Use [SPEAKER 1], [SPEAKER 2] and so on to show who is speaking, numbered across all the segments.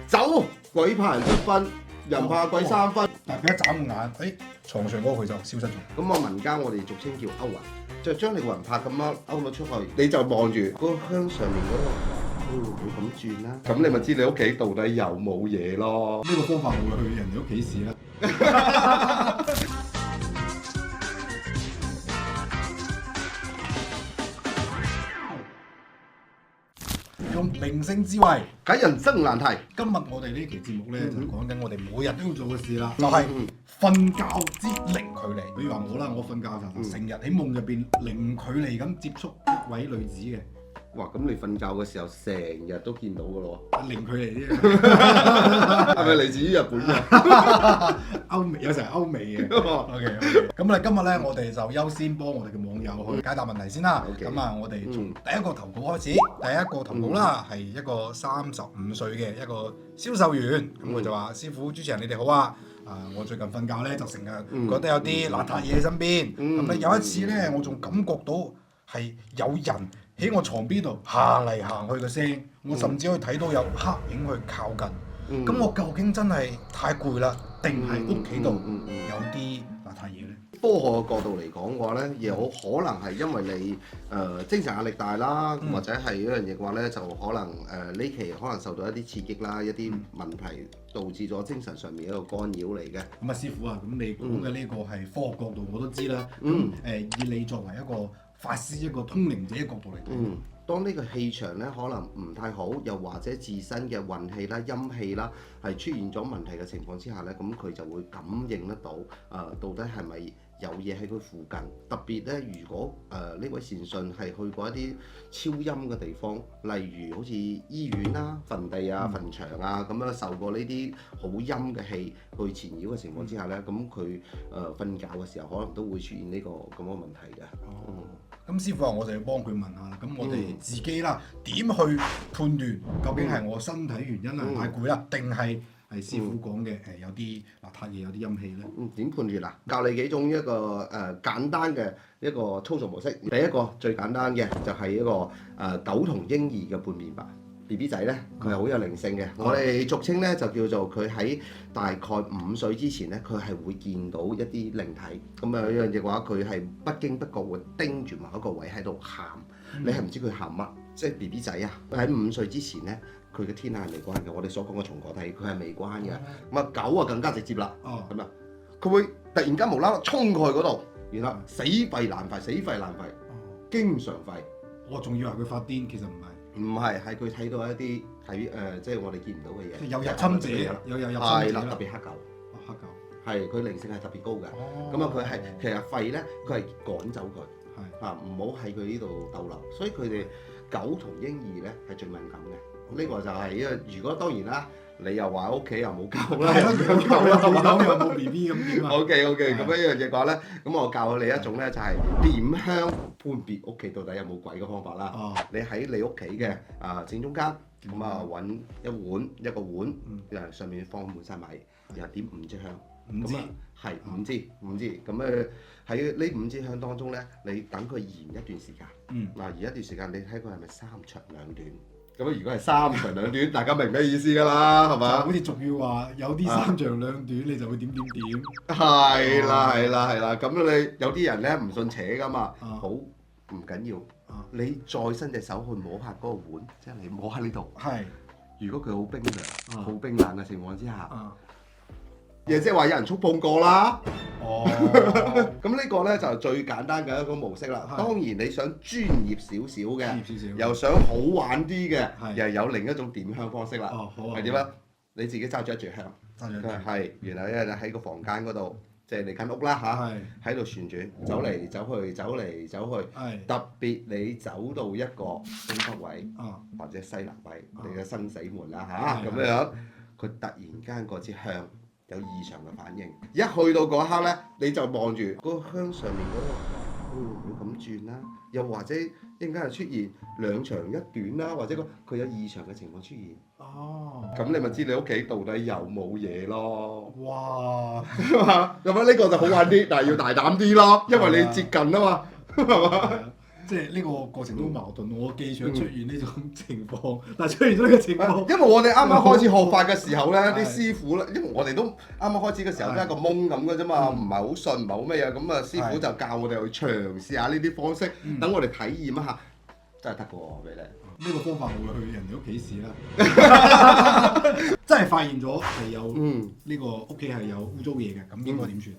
[SPEAKER 1] 走，鬼怕人7分，人怕鬼3分。
[SPEAKER 2] 但係佢一眨眼，床上嗰個佢就消失咗。
[SPEAKER 1] 咁我民間我哋俗稱叫勾魂，就將你個魂魄咁樣勾咗出去，你就望住嗰個香上面嗰個，會唔會咁轉啦？咁你咪知你屋企到底有冇嘢咯？
[SPEAKER 2] 呢個方法我會去人哋屋企試啦。用靈性智慧
[SPEAKER 1] 解人生難題。
[SPEAKER 2] 今日我哋呢期節目咧就講緊我哋每日都要做嘅事啦，就
[SPEAKER 1] 嗯
[SPEAKER 2] 係瞓覺之零距離。比如話我啦，我瞓覺就成日喺夢入邊零距離咁接觸一位女子嘅，
[SPEAKER 1] 哇！咁你瞓覺嘅時候成日都見到㗎咯
[SPEAKER 2] 零距離
[SPEAKER 1] 喎，
[SPEAKER 2] 啫。
[SPEAKER 1] 係咪嚟自於日本㗎？
[SPEAKER 2] 歐美有時係歐美嘅。OK，咁啊，今日咧我哋就優先幫我哋嘅網友去解答問題先啦。
[SPEAKER 1] OK
[SPEAKER 2] 咁啊，我哋從第一個投稿開始。第一個投稿啦，係一個35歲嘅一個銷售員。咁佢就話：師傅、主持人，你哋好啊！我最近瞓覺咧就成日覺得有啲邋遢嘢喺身邊。咁咧有一次咧，我仲感覺到係有人喺我床邊度行嚟行去嘅聲，我甚至可以睇到有黑影去靠近。咁我究竟真係太攰啦，定係屋企度有啲邋遢嘢咧？
[SPEAKER 1] 科學嘅角度嚟講嘅話咧，有可能係因為你精神壓力大啦，或者係一樣嘢嘅話咧，就可能呢期可能受到一啲刺激啦，一啲問題導致咗精神上面一個干擾嚟嘅。
[SPEAKER 2] 咁啊，師傅啊，咁你講嘅呢個係科學角度我都知啦。咁以你作為一個法師、一個通靈者嘅角度嚟講，
[SPEAKER 1] 當呢個氣場咧可能唔太好，又或者自身嘅運氣啦、陰氣啦係出現咗問題嘅情況之下咧，咁佢就會感應得到到底係咪有嘢喺佢附近。特別咧，如果呢位善信係去過一啲超陰嘅地方，例如好似醫院啦、墳地啊、墳場啊咁樣受過呢啲好陰嘅氣去纏繞嘅情況之下咧，咁佢瞓覺嘅時候可能都會出現呢個咁嘅問題嘅。
[SPEAKER 2] 咁師傅話我就要幫佢問下啦。咁我哋自己啦，點去判斷究竟係我身體原因啊太攰啦，定係師傅講嘅有啲邋遢嘢、有啲陰氣咧？
[SPEAKER 1] 點判斷啊？教你幾種一個簡單嘅一個操作模式。第一個最簡單嘅就係一個狗同嬰兒嘅半面白。BB 仔咧，佢係好有靈性嘅。我哋俗稱咧就叫做佢喺大概5歲之前咧，佢係會見到一啲靈體。咁啊，一樣嘢嘅話，佢係不經不覺會盯住某一個位喺度喊。你係唔知佢喊乜？即係 BB 仔啊！喺5歲之前咧，佢嘅天眼係未關嘅。我哋所講嘅松果體，佢係未關嘅。咁啊，狗啊更加直接啦。咁啊，佢會突然間無啦啦衝過去嗰度，然後死吠難吠，死吠難吠，經常吠。
[SPEAKER 2] 我仲以為佢發癲，其實唔係。
[SPEAKER 1] 唔係，係佢睇到一啲即係我哋見唔到嘅嘢。
[SPEAKER 2] 有入侵者，有入侵者
[SPEAKER 1] 係啦，特別黑狗。
[SPEAKER 2] 黑狗
[SPEAKER 1] 係佢靈性係特別高嘅。咁啊，佢係其實吠咧，佢係趕走佢。係啊，唔好喺佢呢度逗留。所以佢哋狗同嬰兒咧係最敏感嘅。呢個就係因為如果當然啦，你又話屋企又冇狗啦，
[SPEAKER 2] 養狗啦，冇狗又冇 B B 咁點啊
[SPEAKER 1] ？OK，咁一樣嘢講咧，咁我教你一種咧就係點香判別屋企到底有冇鬼嘅方法啦。你喺你屋企嘅正中間，咁啊揾一個碗，上面放滿晒米，然後點5支香。咁啊係5支，咁喺呢5支香當中咧，你等佢燃一段時間。燃一段時間，你睇佢係咪3長2短？咁如果係3長2短，大家明咩意思㗎啦，係嘛？
[SPEAKER 2] 好似俗語話，有啲3長2短，你就會點。
[SPEAKER 1] 係啦，咁你有啲人咧唔信邪㗎嘛，好唔緊要，你再伸隻手去摸下嗰個碗，即係你摸下呢度。係。如果佢好冰涼、好冰冷嘅情況之下，亦即係話有人觸碰過啦。咁呢個咧就係最簡單嘅一個模式啦。當然你想專業少少嘅，又想好玩啲嘅，又有另一種點香方式啦。係點啊？你自己揸住一炷香，係，然後咧喺個房間嗰度，即係你間屋啦嚇，喺度旋轉，走嚟走去，特別你走到一個東北位或者西南位，你嘅生死門啦嚇，咁樣，佢突然間嗰支香有異常嘅反應，一去到嗰刻咧，你就望住嗰個香上面嗰個會唔會咁轉啦？又或者一陣間係出現2長1短啦，或者佢有異常嘅情況出現。咁你咪知你屋企到底有冇嘢咯？
[SPEAKER 2] 哇！
[SPEAKER 1] 咁啊呢個就好玩啲，但係要大膽啲咯，因為你接近啊嘛，係嘛？
[SPEAKER 2] 即係呢個過程都好矛盾。我既想出現呢種情況，但係出現咗呢個情況。
[SPEAKER 1] 因為我哋啱啱開始學法嘅時候咧，啲師傅咧，因為我哋都啱啱開始嘅時候都係一個懵咁嘅啫嘛，唔係好信，唔係好咩嘢，咁啊師傅就教我哋去嘗試下呢啲方式，等我哋體驗一下，真係得嘅喎，俾你。
[SPEAKER 2] 呢個方法我會去人哋屋企試啦，真係發現咗係有呢個屋企係有污糟嘢嘅，咁應該點算？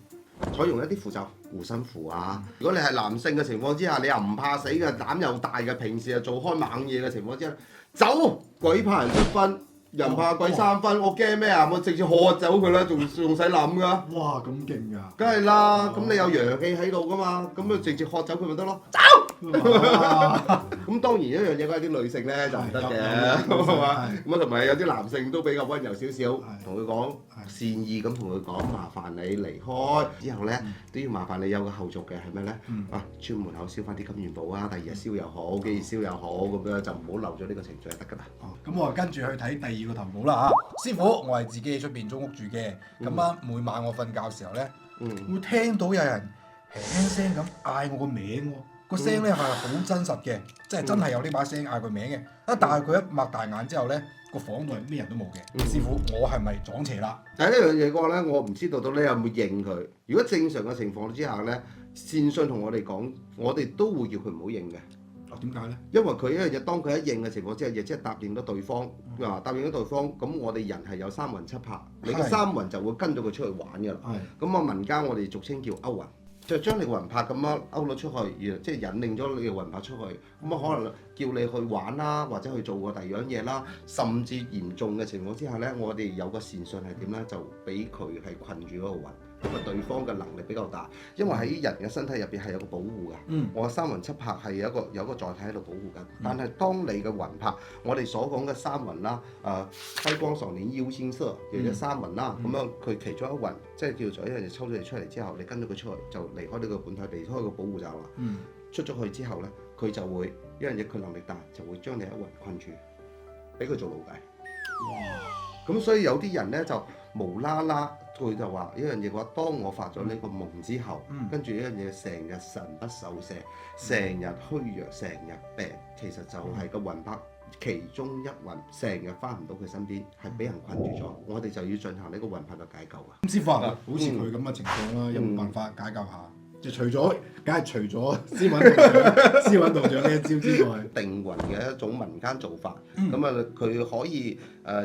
[SPEAKER 1] 採用一啲符咒、護身符啊！如果你係男性嘅情況之下，你又唔怕死嘅，膽又大嘅，平時又做開猛嘢嘅情況之下，走！鬼怕人七分，人怕鬼三分，我驚咩啊？我直接喝走佢啦，仲使諗㗎？
[SPEAKER 2] 哇！咁勁㗎！
[SPEAKER 1] 梗係啦，咁你有陽氣喺度㗎嘛，咁咪直接喝走佢咪得咯？走！咁當然一樣嘢，嗰啲女性咧就唔得嘅，係嘛？咁啊同埋有啲男性都比較溫柔少少，同佢講善意咁同佢講，麻煩你離開之後咧都要麻煩你有個後續嘅係咩咧？啊，出門口燒翻啲金元寶啊，第二日燒又好，幾日燒又好，咁樣就唔好漏咗呢個程序就得㗎啦。
[SPEAKER 2] 咁我跟住去睇第二個投稿啦嚇，師傅，我係自己喺出邊租屋住嘅，咁啊每晚我瞓覺時候咧，會聽到有人輕聲咁嗌我個名喎。個聲咧係好真實嘅，即係真係有呢把聲嗌佢名嘅。但係佢一擘大眼之後咧，個房度係咩人都冇嘅。師傅，我係咪撞邪啦？
[SPEAKER 1] 但係呢樣嘢嘅話咧，我唔知道到你有冇應佢。如果正常嘅情況之下咧，善信同我哋講，我哋都會叫佢唔好應嘅。
[SPEAKER 2] 點解咧？
[SPEAKER 1] 因為佢一樣嘢，當佢一應嘅情況之下，亦即係答應咗對方，答應咗對方，咁我哋人係有三魂七魄，你嘅三魂就會跟咗佢出去玩㗎啦。咁啊民間我哋俗稱叫勾魂。就將你個魂魄咁樣勾咗出去，即係引領咗你嘅魂魄出去，咁啊可能叫你去玩啦，或者去做個第二樣嘢啦，甚至嚴重嘅情況之下咧，我哋有個善信係點咧，就俾佢係困住嗰個魂，因為對方嘅能力比較大，因為喺人嘅身體入邊係有個保護㗎。我三魂七魄係有一個載體喺度保護緊，但係當你嘅魂魄，我哋所講嘅三魂啦，開光爽年妖仙色，叫做三魂啦，咁樣佢其中一魂，即係叫做一樣嘢抽咗你出嚟之後，你跟咗佢出去就離開呢個本體，離開個保護罩啦。出咗去之後咧，佢就會一樣嘢，佢能力大，就會將你一魂困住，俾佢做奴隸。哇！咁所以有啲人咧就無啦啦，佢就話一樣嘢嘅話，當我發咗呢個夢之後，跟住一樣嘢成日神不守舍，成日虛弱，成日病，其實就係個魂魄其中一魂成日翻唔到佢身邊，係俾人困住咗。我哋就要進行呢個魂魄嘅解救啊！
[SPEAKER 2] 師傅啊，好似佢咁嘅情況啦，有冇辦法解救下？就除咗，梗係除咗司穩道長呢一招之外，
[SPEAKER 1] 定魂嘅一種民間做法。咁啊，佢可以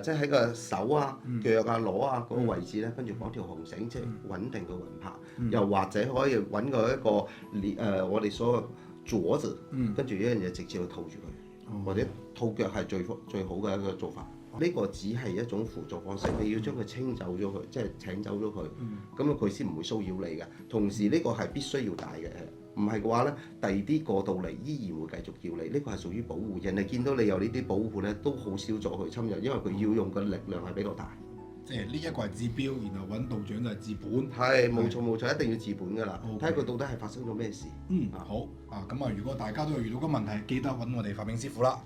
[SPEAKER 1] 即係喺個手啊、腳啊、攞啊嗰個位置咧，跟住綁條紅繩，即係穩定個魂魄。又或者可以揾個一個我哋所謂鐲子，跟住一樣嘢直接去套住佢，或者套腳係最好嘅一個做法。呢個只係一種輔助方式，你要將佢清走咗佢，即係請走咗佢，咁樣佢先唔會騷擾你嘅。同時呢個係必須要帶嘅，唔係嘅話咧，第二啲過到嚟依然會繼續叫你。呢個係屬於保護，人哋見到你有呢啲保護咧，都好少再去侵入，因為佢要用嘅力量係比較大。
[SPEAKER 2] 即係呢一個係治標，然後揾道長就係治本。
[SPEAKER 1] 係冇錯，一定要治本㗎啦。睇下佢到底係發生咗咩事。
[SPEAKER 2] 好啊，咁啊，如果大家都有遇到個問題，記得揾我哋法炳師傅啦。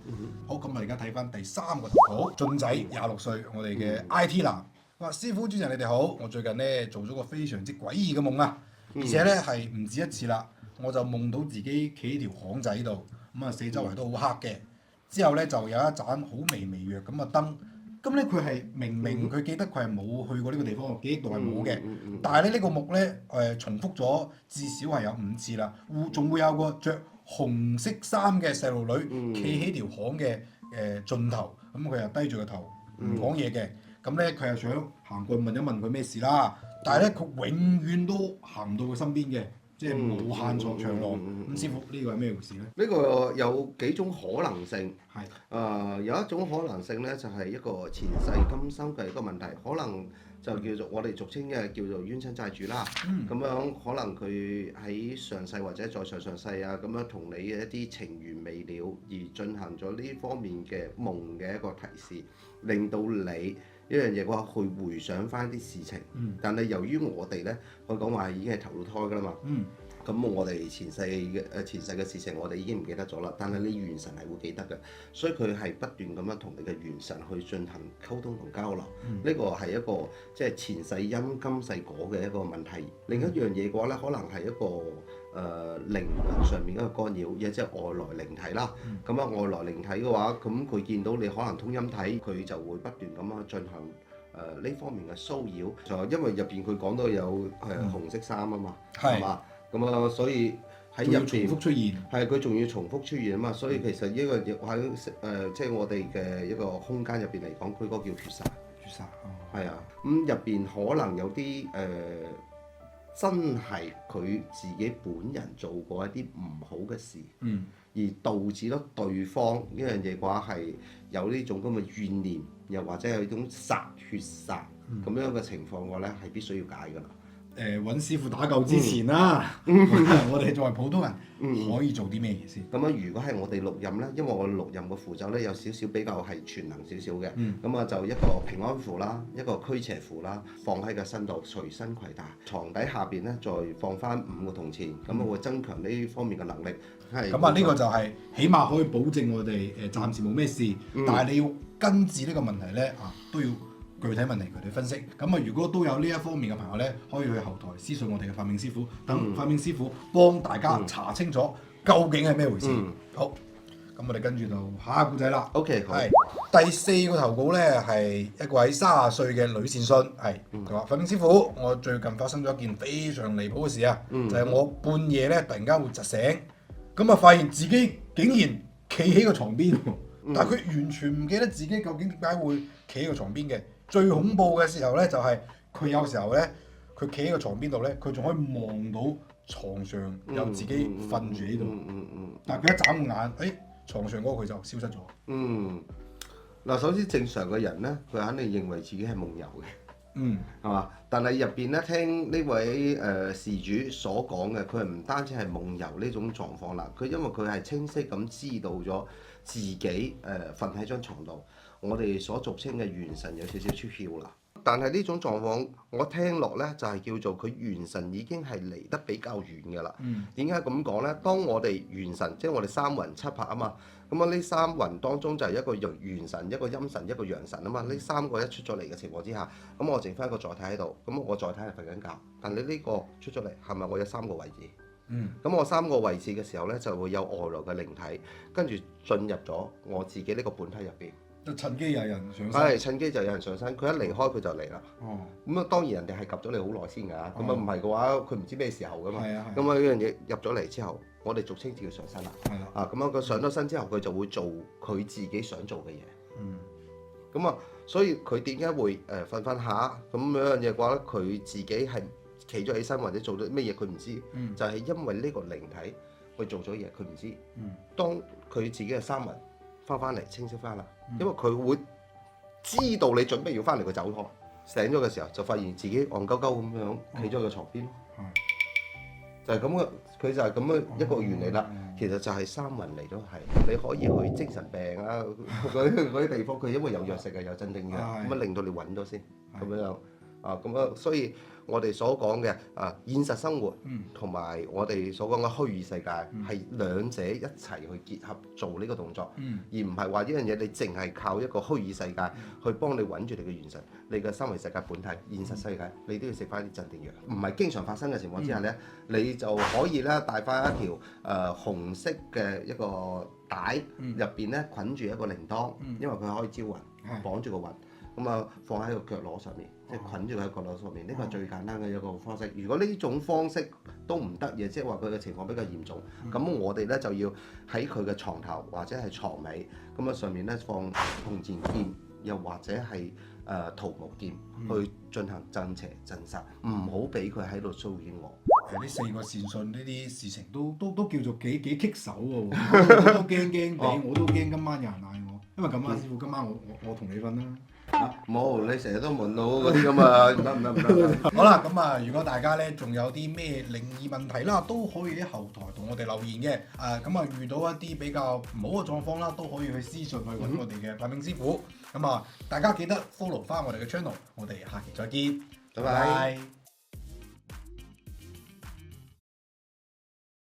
[SPEAKER 2] 好，咁我而家睇翻第三個投稿，俊仔26歲，我哋嘅 IT 男。話師傅主持人你哋好，我最近咧做咗個非常之詭異嘅夢啊，而且咧係唔止一次啦。我就夢到自己企喺條巷仔度，咁啊四周圍都好黑嘅，之後咧就有一盞好微弱咁嘅燈。咁咧佢係明明佢記得佢係冇去過呢個地方，記憶度係冇嘅。但係咧呢個夢咧重複咗至少係有5次啦。仲會有個着紅色衫嘅細路女企喺條巷嘅盡頭，咁佢又低住個頭唔講嘢嘅。咁咧佢又想行過去問一問佢咩事啦。但係咧佢永遠都行唔到佢身邊嘅，即係無限長路。咁師傅呢個係咩回事咧？
[SPEAKER 1] 呢個有幾種可能性。
[SPEAKER 2] 係。
[SPEAKER 1] 有一種可能性咧，就係一個前世今生嘅一個問題，可能就叫做我哋俗稱嘅叫做冤親債主啦。咁樣可能佢喺上世或者再上世啊，咁樣同你嘅一啲情緣未了，而進行咗呢方面嘅夢嘅一個提示，令到你一樣嘢嘅話去回想翻啲事情。但係由於我哋咧，佢講話已經係投到胎㗎啦嘛。咁我哋前世嘅事情，我哋已經唔記得咗啦。但係你元神係會記得嘅，所以佢係不斷咁樣同你嘅元神去進行溝通同交流。呢個係一個即係前世因今世果嘅一個問題。另一樣嘢嘅話咧，可能係一個靈魂上面一個干擾，亦即係外來靈體啦。咁外來靈體嘅話，咁佢見到你可能通陰體，佢就會不斷咁樣進行呢方面嘅騷擾。就因為入邊佢講到有紅色衫啊嘛，係嘛？咁所以喺入邊
[SPEAKER 2] 重複出現，
[SPEAKER 1] 係佢仲要重複出現啊嘛。所以其實呢個喺即係我哋嘅一個空間入邊嚟講，佢嗰個叫血煞。
[SPEAKER 2] 血煞，
[SPEAKER 1] 係啊，咁入邊可能有啲真係佢自己本人做過一啲唔好嘅事，而導致咗對方呢樣嘢嘅話係有呢種咁嘅怨念，又或者係一種殺血煞咁樣嘅情況嘅話咧，係必須要解㗎啦。
[SPEAKER 2] 揾師傅打救之前啦，我哋作為普通人可以做啲咩嘢先？
[SPEAKER 1] 咁如果係我哋錄音咧，因為我錄音嘅符咒咧有少少比較係全能少少嘅，咁就一個平安符啦，一個驅邪符啦，放喺個身度隨身攜帶，床底下邊咧再放翻5個銅錢，咁會增強呢方面嘅能力。
[SPEAKER 2] 咁呢個就係起碼可以保證我哋暫時冇咩事，但係你要根治呢個問題咧都要具體問題佢哋分析。咁如果都有呢一方面嘅朋友咧，可以去後台私信我哋嘅法命師傅，等法命師傅幫大家查清楚究竟係咩回事。好，咁我哋跟住到下一個故仔啦。
[SPEAKER 1] OK， 好。
[SPEAKER 2] 係第4個投稿咧，係一個喺30歲嘅女善信，係佢話：法命師傅，我最近發生咗一件非常離譜嘅事啊，就係我半夜咧突然間會窒醒，咁發現自己竟然企喺個床邊，但係佢完全唔記得自己究竟點解會企喺個床邊嘅。最恐怖嘅時候咧，就係佢有時候咧，佢企喺個床邊度咧，佢仲可以望到床上有自己瞓住喺度。但係佢一眨眼，床上嗰個佢就消失咗。
[SPEAKER 1] 嗱，首先正常嘅人咧，佢肯定認為自己係夢遊嘅，係嘛？但係入邊咧，聽呢位事主所講嘅，佢係唔單止係夢遊呢種狀況啦，佢因為佢係清晰咁知道咗自己瞓喺張床度。我哋所俗稱嘅元神有少少出竅啦，但係呢種狀況我聽落咧就係叫做佢元神已經係離得比較遠嘅啦。點解咁講咧？當我哋元神即係我哋3魂7魄啊嘛，咁呢3魂當中就係一個元神、一個陰神、一個陽神啊嘛。呢3個一出咗嚟嘅情況之下，咁我剩翻一個載體喺度，咁我載體係瞓緊覺，但你呢個出咗嚟係咪我有3個位置？咁我3個位置嘅時候咧，就會有外來嘅靈體跟住進入咗我自己呢個本體入邊。
[SPEAKER 2] 趁機有人上身，
[SPEAKER 1] 係趁機就有人上身，佢一離開佢就嚟啦。咁當然人哋係及咗你好耐先㗎，咁唔係嘅話，佢唔知咩時候㗎嘛。咁呢樣嘢入咗嚟之後，我哋俗稱叫上身啦。咁佢上咗身之後，佢就會做佢自己想做嘅嘢。咁所以佢點解會瞓下咁樣嘢嘅話咧？佢自己係企咗起身或者做咗咩嘢，佢唔知。就係因為呢個靈體去做咗嘢，佢唔知。當佢自己嘅3魂翻嚟清晰翻啦，因為佢會知道你準備要翻嚟，佢走咗，醒咗嘅時候就發現自己戇鳩鳩咁樣企咗喺個床邊，就係咁嘅，佢就係咁嘅一個原理啦。其實就係3魂嚟都係，你可以去精神病啊嗰啲地方，佢因為有藥食嘅，有鎮定藥，咁令到你穩咗先，咁樣所以我哋所講嘅現實生活同埋我哋所講嘅虛擬世界係兩者一齊去結合做呢個動作，而唔係話呢樣嘢你淨係靠一個虛擬世界去幫你穩住你嘅元神，你嘅三維世界本體現實世界你都要食翻啲鎮定藥，唔係經常發生嘅情況之下咧，你就可以咧帶翻一條紅色嘅一個帶，入邊咧捆住一個鈴鐺，因為佢可以招魂，綁住個魂。咁放喺個腳踝上面，即係捆住佢喺腳踝上面，呢個係最簡單嘅一個方式。如果呢種方式都唔得嘅，即係話佢嘅情況比較嚴重，咁我哋咧就要喺佢嘅床頭或者係床尾，咁上面咧放銅錢劍，又或者係桃木劍去進行鎮邪鎮煞，唔好俾佢喺度騷擾我。
[SPEAKER 2] 呢4個善信呢啲事情都叫做幾棘手喎，我都驚地，我都驚今晚有人嗌我，因為咁啊，師傅今晚我同你瞓啦。
[SPEAKER 1] 冇，你成日都聞到嗰啲咁啊，唔得。
[SPEAKER 2] 好啦，咁如果大家咧仲有啲咩靈異問題啦，都可以喺後台同我哋留言嘅。咁遇到一啲比較唔好嘅狀況啦，都可以去私信去揾我哋嘅法命師傅。咁大家記得 follow 翻我哋嘅 channel，我哋下期再見，拜拜。